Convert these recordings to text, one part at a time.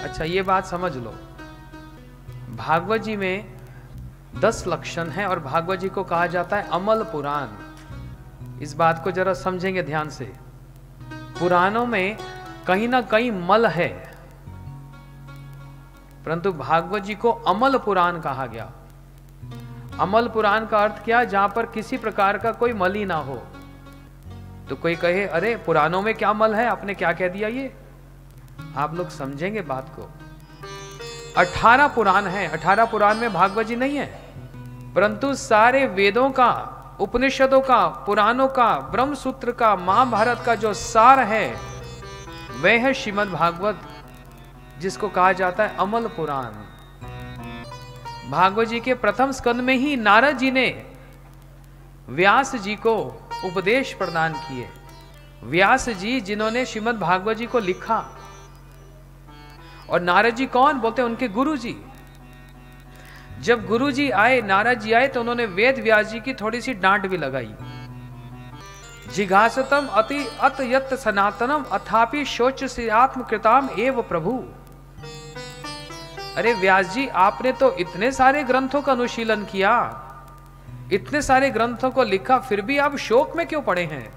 अच्छा ये बात समझ लो, भागवत जी में 10 लक्षण है और भागवत जी को कहा जाता है अमल पुराण। इस बात को जरा समझेंगे ध्यान से। पुराणों में कहीं ना कहीं मल है, परंतु भागवत जी को अमल पुराण कहा गया। अमल पुराण का अर्थ क्या? जहां पर किसी प्रकार का कोई मल ही ना हो। तो कोई कहे अरे पुराणों में क्या मल है, आपने क्या कह दिया? ये आप लोग समझेंगे बात को। 18 पुराण है, 18 पुराण में भागवत जी नहीं है, परंतु सारे वेदों का, उपनिषदों का, पुराणों का, ब्रह्म सूत्र का, महाभारत का जो सार है वह है श्रीमद् भागवत, जिसको कहा जाता है अमल पुराण। भागवत जी के प्रथम स्कंद में ही नारद जी ने व्यास जी को उपदेश प्रदान किए। व्यास जी जिन्होंने श्रीमद् भागवत जी को लिखा, और नारद जी कौन? बोलते हैं उनके गुरु जी। जब गुरु जी आए, नारद जी आए, तो उन्होंने वेद व्यास जी की थोड़ी सी डांट भी लगाई। जिघासतम अति अत यत सनातनम अथापि शोच से आत्म कृताम एव प्रभु। अरे व्यास जी, आपने तो इतने सारे ग्रंथों का अनुशीलन किया, इतने सारे ग्रंथों को लिखा, फिर भी आप शोक में क्यों पड़े हैं?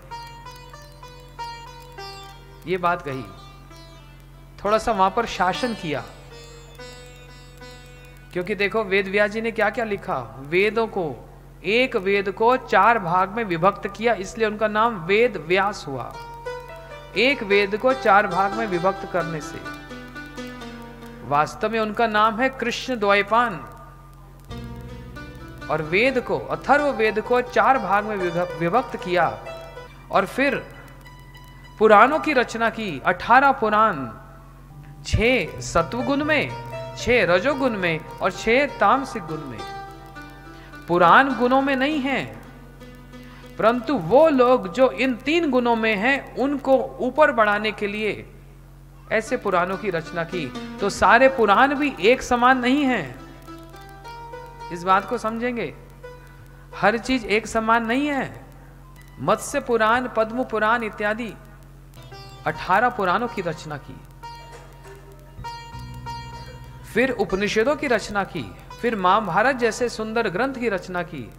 ये बात कही। थोड़ा सा वहां पर शासन किया, क्योंकि देखो वेद व्यास जी ने क्या क्या लिखा। वेदों को, एक वेद को 4 भाग में विभक्त किया, इसलिए उनका नाम वेद व्यास हुआ। एक वेद को 4 भाग में विभक्त करने से वास्तव में उनका नाम है कृष्ण द्वैपायन। और वेद को, अथर्व वेद को 4 भाग में विभक्त किया, और फिर पुराणों की रचना की। 18 पुराण, 6 सत्वगुण में, 6 रजोगुण में और 6 तामसिक गुण में। पुराण गुणों में नहीं है, परंतु वो लोग जो इन 3 गुणों में हैं, उनको ऊपर बढ़ाने के लिए ऐसे पुराणों की रचना की। तो सारे पुराण भी एक समान नहीं हैं, इस बात को समझेंगे। हर चीज एक समान नहीं है। मत्स्य पुराण, पद्म पुराण इत्यादि 18 पुराणों की रचना की, फिर उपनिषदों की रचना की, फिर महाभारत जैसे सुंदर ग्रंथ की रचना की,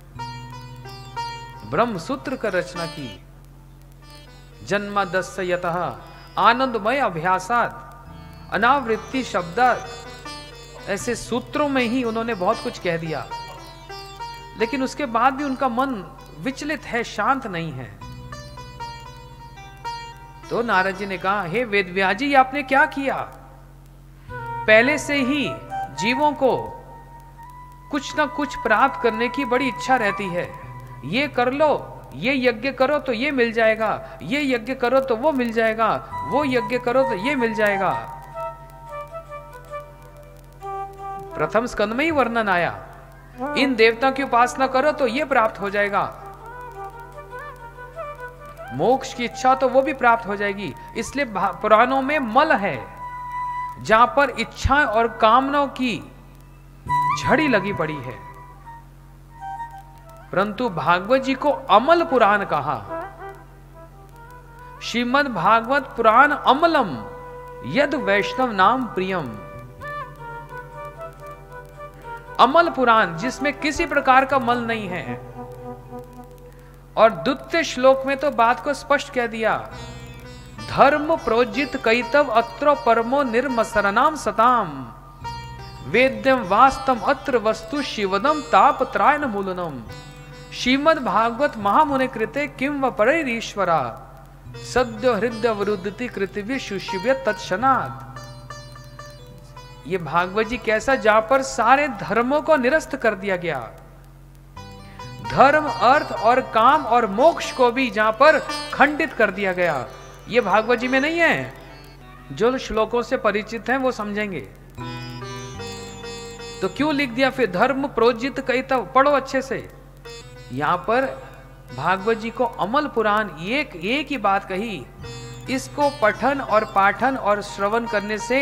ब्रह्म सूत्र का रचना की। जन्मदस्य यतः आनंदमय अभ्यासात अनावृत्ति शब्दात, ऐसे सूत्रों में ही उन्होंने बहुत कुछ कह दिया, लेकिन उसके बाद भी उनका मन विचलित है, शांत नहीं है। तो नारद जी ने कहा, हे वेदव्यास जी, आपने क्या किया? पहले से ही जीवों को कुछ ना कुछ प्राप्त करने की बड़ी इच्छा रहती है। ये कर लो, ये यज्ञ करो तो ये मिल जाएगा, ये यज्ञ करो तो वो मिल जाएगा, वो यज्ञ करो तो ये मिल जाएगा। प्रथम स्कंद में ही वर्णन आया, इन देवताओं की उपासना करो तो ये प्राप्त हो जाएगा, मोक्ष की इच्छा तो वो भी प्राप्त हो जाएगी। इसलिए पुराणों में मल है, जहां पर इच्छाएं और कामनाओं की झड़ी लगी पड़ी है। परंतु भागवत जी को अमल पुराण कहा। श्रीमद् भागवत पुराण अमलम यद वैष्णव नाम प्रियम। अमल पुराण जिसमें किसी प्रकार का मल नहीं है। और द्वितीय श्लोक में तो बात को स्पष्ट कह दिया, धर्म प्रोजित कैतव अत्र परमो निर्मसरनाम सताम वेद्यम वास्तम अत्र वस्तु शिवदम ताप त्रायण मूलनम। श्रीमद् भागवत महामुनि कृते किम व परैरीश्वरा सद्यो हृदय वरुद्धति कृतव्य सुशिव्य तत्क्षणात्। ये भागवत जी कैसा, जहां पर सारे धर्मों को निरस्त कर दिया गया, धर्म, अर्थ और काम और मोक्ष को भी जहां पर खंडित कर दिया गया। ये भागवत जी में नहीं है। जो श्लोकों से परिचित हैं वो समझेंगे। तो क्यों लिख दिया फिर धर्म प्रोजित कैतव? पढ़ो अच्छे से। यहां पर भागवत जी को अमल पुराण एक ही बात कही। इसको पठन और पाठन और श्रवण करने से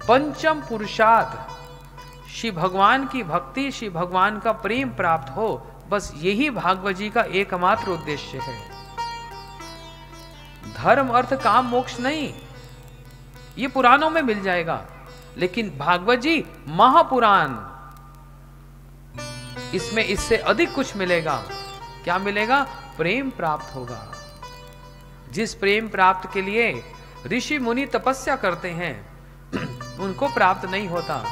पंचम पुरुषार्थ, श्री भगवान की भक्ति, श्री भगवान का प्रेम प्राप्त हो। बस यही भागवत जी का एकमात्र उद्देश्य है। धर्म, अर्थ, काम, मोक्ष नहीं। ये पुराणों में मिल जाएगा, लेकिन भागवत जी महापुराण, इसमें इससे अधिक कुछ मिलेगा। क्या मिलेगा? प्रेम प्राप्त होगा। जिस प्रेम प्राप्त के लिए ऋषि मुनि तपस्या करते हैं उनको प्राप्त नहीं होता।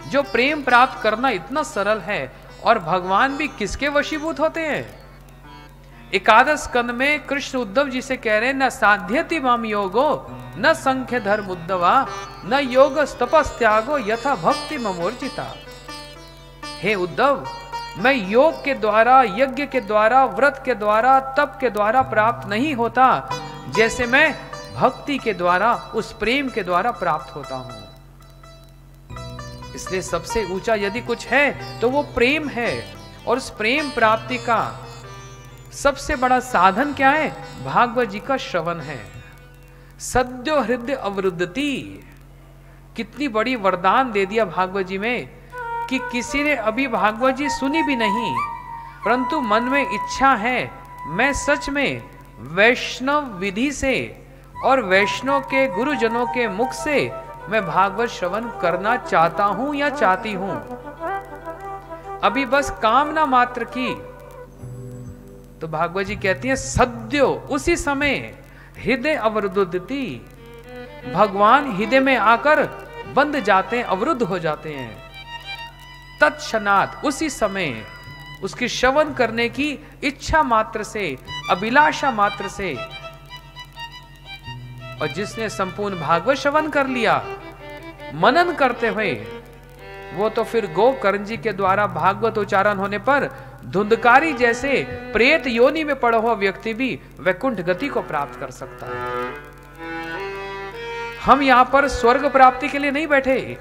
जो प्रेम प्राप्त करना इतना सरल है, और भगवान भी किसके वशीभूत होते हैं? एकादश स्कंद में कृष्ण उद्धव जी से कह रहे हैं, न साध्यति माम योगो न संख्य धर्म उद्धवा न योग तपस त्यागो यथा भक्ति ममोर्जिता। हे उद्धव, मैं योग के द्वारा, यज्ञ के द्वारा, व्रत के द्वारा, तप के द्वारा प्राप्त नहीं होता, जैसे मैं भक्ति के द्वारा, उस प्रेम के द्वारा प्राप्त होता हूं। इसलिए सबसे ऊंचा यदि कुछ है तो वो प्रेम है, और उस प्रेम प्राप्ति का सबसे बड़ा साधन क्या है? भागवत जी का श्रवण है। सद्यो हृदय अवरुद्धति, कितनी बड़ी वरदान दे दिया भागवत जी में कि किसी ने अभी भागवत जी सुनी भी नहीं, परंतु मन में इच्छा है, मैं सच में वैष्णव विधि से और वैष्णव के गुरुजनों के मुख से मैं भागवत श्रवण करना चाहता हूं या चाहती हूं, अभी बस कामना मात्र की। तो भागवत जी कहती है सद्यो, उसी समय हृदय अवरुद्धति, भगवान हृदय में आकर बंध जाते हैं, अवरुद्ध हो जाते हैं। तत्क्षणात, उसी समय उसकी श्रवण करने की इच्छा मात्र से, अभिलाषा मात्र से। और जिसने संपूर्ण भागवत श्रवण कर लिया मनन करते हुए, वो तो फिर गोकर्ण जी के द्वारा भागवत उच्चारण होने पर धुंधकारी जैसे प्रेत योनि में पड़ा हुआ व्यक्ति भी वैकुंठ गति को प्राप्त कर सकता है। हम यहां पर स्वर्ग प्राप्ति के लिए नहीं बैठे,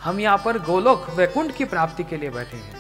हम यहां पर गोलोक वैकुंठ की प्राप्ति के लिए बैठे हैं।